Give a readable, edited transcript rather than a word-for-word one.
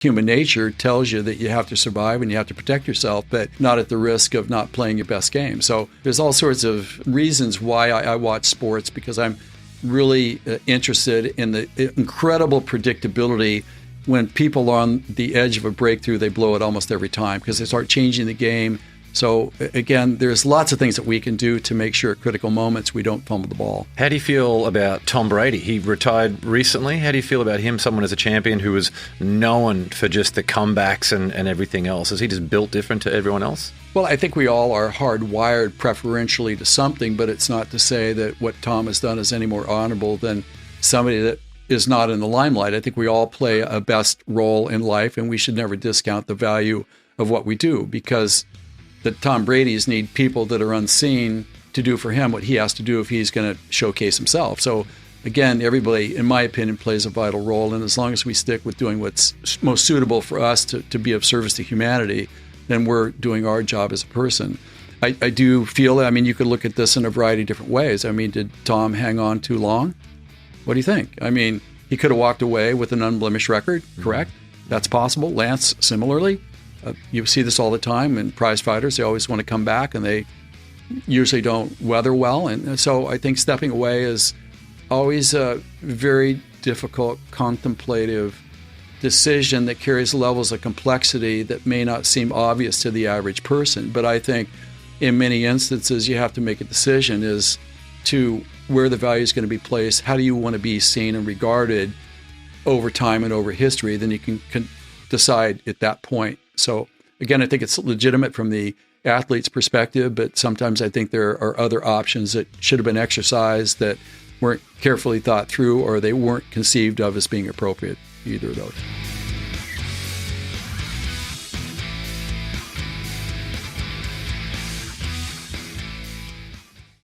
human nature tells you that you have to survive and you have to protect yourself, but not at the risk of not playing your best game. So there's all sorts of reasons why I watch sports, because I'm really interested in the incredible predictability. When people are on the edge of a breakthrough, they blow it almost every time because they start changing the game. So again, there's lots of things that we can do to make sure at critical moments we don't fumble the ball. How do you feel about Tom Brady? He retired recently. How do you feel about him, someone as a champion who was known for just the comebacks and everything else? Is he just built different to everyone else? Well, I think we all are hardwired preferentially to something, but it's not to say that what Tom has done is any more honorable than somebody that is not in the limelight. I think we all play a best role in life, and we should never discount the value of what we do, because the Tom Brady's need people that are unseen to do for him what he has to do if he's going to showcase himself. So again, everybody, in my opinion, plays a vital role. And as long as we stick with doing what's most suitable for us to be of service to humanity, then we're doing our job as a person. I do feel that, you could look at this in a variety of different ways. Did Tom hang on too long? What do you think? He could have walked away with an unblemished record, correct? That's possible. Lance, similarly. You see this all the time in prize fighters. They always want to come back, and they usually don't weather well. And so I think stepping away is always a very difficult, contemplative decision that carries levels of complexity that may not seem obvious to the average person. But I think in many instances, you have to make a decision as to where the value is going to be placed. How do you want to be seen and regarded over time and over history? Then you can decide at that point. So again, I think it's legitimate from the athlete's perspective, but sometimes I think there are other options that should have been exercised that weren't carefully thought through, or they weren't conceived of as being appropriate, either of those.